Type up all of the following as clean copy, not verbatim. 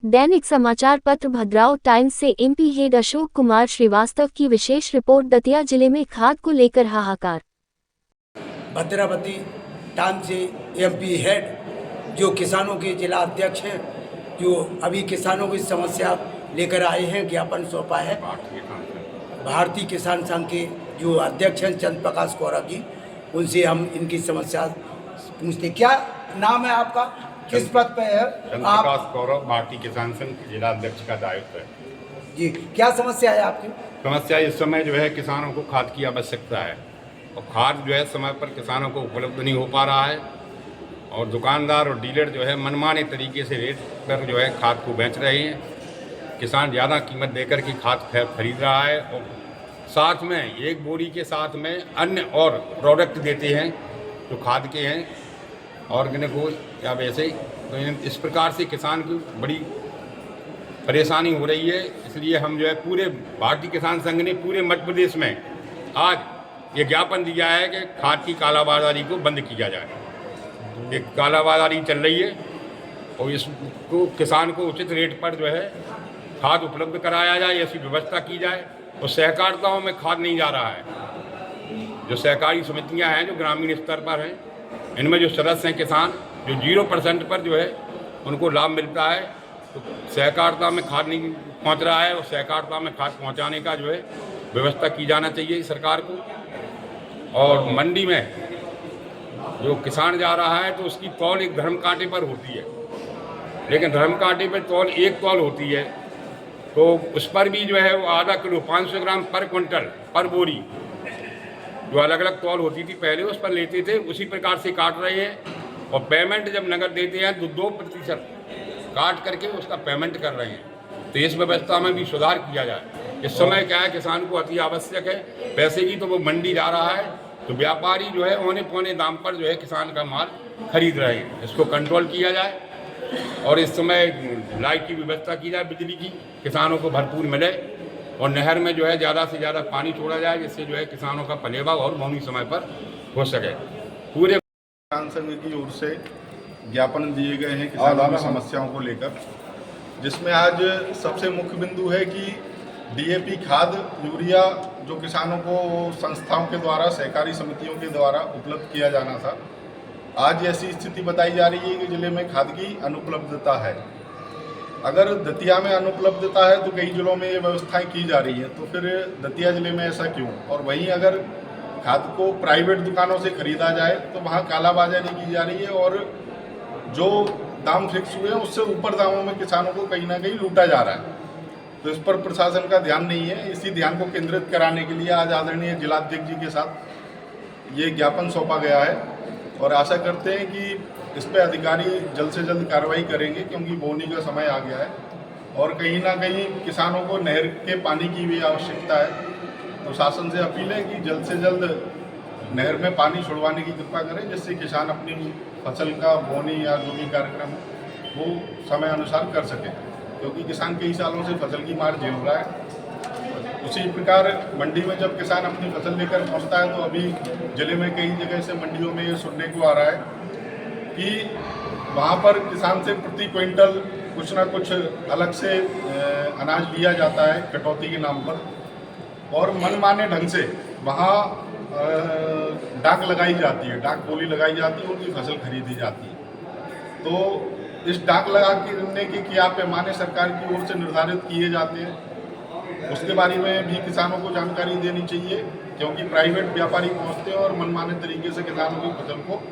दैनिक समाचार पत्र भद्राव टाइम्स से एमपी हेड अशोक कुमार श्रीवास्तव की विशेष रिपोर्ट। दतिया जिले में खाद को लेकर हाहाकार। भद्रावती टाइम्स से एमपी हेड जो किसानों के जिला अध्यक्ष हैं, जो अभी किसानों की समस्या लेकर आए हैं, ज्ञापन सौंपा है। भारतीय किसान संघ के जो अध्यक्ष हैं चंद्र प्रकाश गौरव जी, उनसे हम इनकी समस्या पूछते। क्या नाम है आपका, किस पद पे है आप? प्रकाश गौरव, भारतीय किसान संघ जिला अध्यक्ष का दायित्व है जी। क्या समस्या है आपकी? समस्या इस समय जो है किसानों को खाद की आवश्यकता है और खाद जो है समय पर किसानों को उपलब्ध नहीं हो पा रहा है और दुकानदार और डीलर जो है मनमाने तरीके से रेट पर जो है खाद को बेच रहे हैं। किसान ज़्यादा कीमत देकर के खाद खरीद रहा है और साथ में एक बोरी के साथ में अन्य और प्रोडक्ट देते हैं जो खाद के हैं, ऑर्गेनिक हो या वैसे। तो इस प्रकार से किसान की बड़ी परेशानी हो रही है। इसलिए हम जो है पूरे भारतीय किसान संघ ने पूरे मध्य प्रदेश में आज ये ज्ञापन दिया है कि खाद की कालाबाजारी को बंद किया जाए। एक कालाबाजारी चल रही है और इसको किसान को उचित रेट पर जो है खाद उपलब्ध कराया जाए, ऐसी व्यवस्था की जाए। और सहकारिताओं में खाद नहीं जा रहा है। जो सहकारी समितियां हैं जो ग्रामीण स्तर पर हैं, इनमें जो सदस्य हैं किसान, जो 0% पर जो है उनको लाभ मिलता है, तो सहकारिता में खाद नहीं पहुंच रहा है और सहकारिता में खाद पहुंचाने का जो है व्यवस्था की जाना चाहिए सरकार को। और मंडी में जो किसान जा रहा है तो उसकी तौल एक धर्म कांटे पर होती है, लेकिन धर्म कांटे पर तौल एक तौल होती है, तो उस पर भी जो है वो आधा किलो 500 ग्राम पर क्विंटल पर बोरी जो अलग अलग तौल होती थी पहले उस पर लेते थे, उसी प्रकार से काट रहे हैं। और पेमेंट जब नगद देते हैं तो 2% काट करके उसका पेमेंट कर रहे हैं। तो इस व्यवस्था में भी सुधार किया जाए। इस समय क्या है, किसान को अति आवश्यक है पैसे की, तो वो मंडी जा रहा है तो व्यापारी जो है औने पौने दाम पर जो है किसान का माल खरीद रहे हैं। इसको कंट्रोल किया जाए और इस समय लाइट की व्यवस्था की जाए, बिजली की किसानों को भरपूर मिले और नहर में जो है ज़्यादा से ज़्यादा पानी छोड़ा जाए, जिससे जो है किसानों का पलेवा और मौनी समय पर हो सके। पूरे किसान संघ की ओर से ज्ञापन दिए गए हैं किसानों की समस्याओं को लेकर, जिसमें आज सबसे मुख्य बिंदु है कि डीएपी खाद, यूरिया जो किसानों को संस्थाओं के द्वारा, सहकारी समितियों के द्वारा उपलब्ध किया जाना था, आज ऐसी स्थिति बताई जा रही है कि जिले में खाद की अनुपलब्धता है। अगर दतिया में अनुपलब्धता है तो कई जिलों में ये व्यवस्थाएं की जा रही है, तो फिर दतिया जिले में ऐसा क्यों? और वहीं अगर खाद को प्राइवेट दुकानों से खरीदा जाए तो वहाँ कालाबाजारी की जा रही है और जो दाम फिक्स हुए हैं उससे ऊपर दामों में किसानों को कहीं ना कहीं लूटा जा रहा है। तो इस पर प्रशासन का ध्यान नहीं है। इसी ध्यान को केंद्रित कराने के लिए आज आदरणीय जिलाध्यक्ष जी के साथ ये ज्ञापन सौंपा गया है और आशा करते हैं कि इस पर अधिकारी जल्द से जल्द कार्रवाई करेंगे, क्योंकि बोनी का समय आ गया है और कहीं ना कहीं किसानों को नहर के पानी की भी आवश्यकता है। तो शासन से अपील है कि जल्द से जल्द नहर में पानी छुड़वाने की कृपा करें, जिससे किसान अपनी फसल का बोनी या जो भी कार्यक्रम वो समय अनुसार कर सकें, क्योंकि किसान कई सालों से फसल की मार झेल रहा है। उसी प्रकार मंडी में जब किसान अपनी फसल लेकर पहुंचता है तो अभी जिले में कई जगह से मंडियों में ये सुनने को आ रहा है कि वहाँ पर किसान से प्रति क्विंटल कुछ ना कुछ अलग से अनाज लिया जाता है कटौती के नाम पर, और मनमाने ढंग से वहाँ डाक लगाई जाती है, डाक बोली लगाई जाती है, उनकी फसल खरीदी जाती है। तो इस डाक लगाने के क्या पैमाने सरकार की ओर से निर्धारित किए जाते हैं, उसके बारे में भी किसानों को जानकारी देनी चाहिए, क्योंकि प्राइवेट व्यापारी पहुँचते हैं और मनमाने तरीके से किसानों की फसल को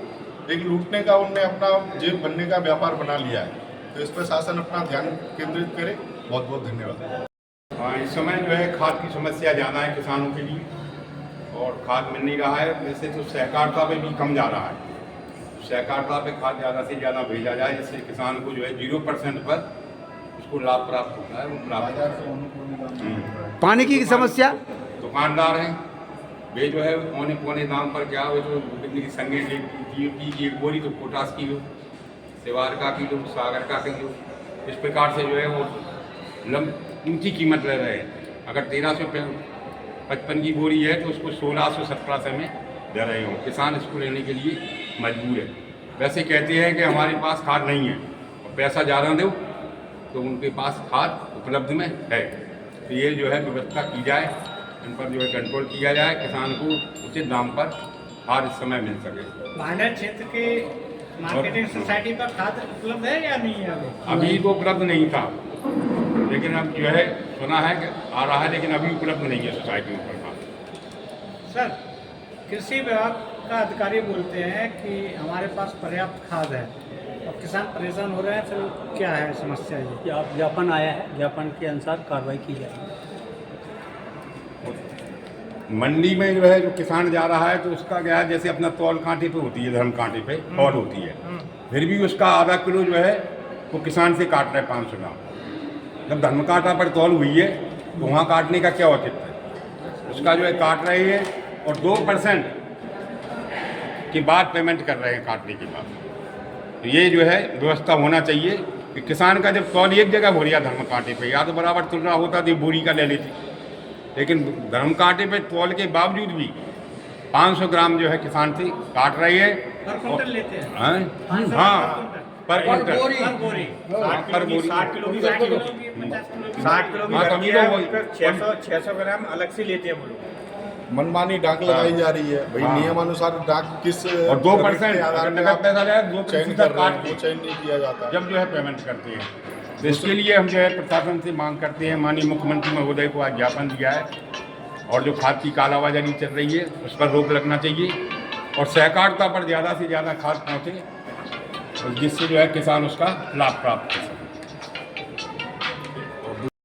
एक लूटने का, उनने अपना जेब बनने का व्यापार बना लिया है। तो इस पर शासन अपना ध्यान केंद्रित करे। बहुत बहुत धन्यवाद। हाँ, इस समय जो है खाद की समस्या ज़्यादा है किसानों के लिए और खाद मिल नहीं रहा है। वैसे तो सहकारिता पे भी कम जा रहा है। सहकारिता पे खाद ज़्यादा से ज़्यादा भेजा जाए, जिससे किसान को जो है 0% पर उसको लाभ प्राप्त होता है। वो प्राप्त पानी की समस्या, दुकानदार हैं वे जो है औने पौने दाम पर क्या हो, जो बिजली संगे DAP की एक बोरी तो पोटास किलो, सेवार का किलो, सागर का किलो, इस प्रकार से जो है वो ऊँची कीमत ले रहे हैं। अगर 1355 की बोरी है तो उसको 1600-1700 में दे रहे हो। किसान इसको लेने के लिए मजबूर है। वैसे कहते हैं कि हमारे पास खाद नहीं है और पैसा ज़्यादा दो तो उनके पास खाद उपलब्ध में है। तो ये जो है व्यवस्था की जाए, इन पर जो है कंट्रोल किया जाए, किसान को उचित दाम पर खाद इस समय मिल सके। भांडेर क्षेत्र के मार्केटिंग सोसाइटी पर खाद उपलब्ध है या नहीं है अभी तो उपलब्ध नहीं था, लेकिन अब जो है सुना है कि आ रहा है, लेकिन अभी उपलब्ध नहीं है सोसाइटी पर खाद। सर, कृषि विभाग का अधिकारी बोलते हैं कि हमारे पास पर्याप्त खाद है और किसान परेशान हो रहे हैं, फिर क्या है समस्या ये? आप ज्ञापन आया है, ज्ञापन के अनुसार कार्रवाई की जाएगी। मंडी में जो है जो किसान जा रहा है तो उसका क्या है, जैसे अपना तौल कांटे पे होती है, धर्म कांटे पे तौल होती है, फिर भी उसका आधा किलो जो है वो किसान से काट रहे हैं 500 ग्राम। जब धर्म कांटा पर तौल हुई है तो वहाँ काटने का क्या औचित्य है? उसका जो है काट रहे हैं और 2% के बाद पेमेंट कर रहे हैं काटने के बाद। तो ये जो है व्यवस्था होना चाहिए कि किसान का जब तौल एक जगह हो रहा धर्म कांटे पे, या तो बराबर तुल रहा होता तो बोरी का ले लेती, लेकिन धर्म कांटे पे तौल के बावजूद भी 500 ग्राम जो है किसान से काट रही है। पर कुंटल लेते हैं? हाँ, पर क्विंटल, पर बोरी 60 किलो की 50 किलो की 60 किलो की हाँ, भरती कमी है, तो उस पर 600 ग्राम अलग से लेते हैं वो लोग। मनमानी डाक लगाई जा रही है भाई, हाँ। नियमानुसार डाक किस और 2% आधार अगर पे नगद आप पैसा जाए 2% चयन कर रहे काट हैं, के वो चयन नहीं किया जाता। जब जो है पेमेंट करते हैं। तो इसके लिए हम जो है प्रशासन से मांग करते हैं, माननीय मुख्यमंत्री महोदय को आज ज्ञापन दिया है, और जो खाद की कालाबाजारी चल रही है उस पर रोक लगना चाहिए और सहकारिता पर ज़्यादा से ज़्यादा खाद पहुँचे, जिससे जो है किसान उसका लाभ प्राप्त करे।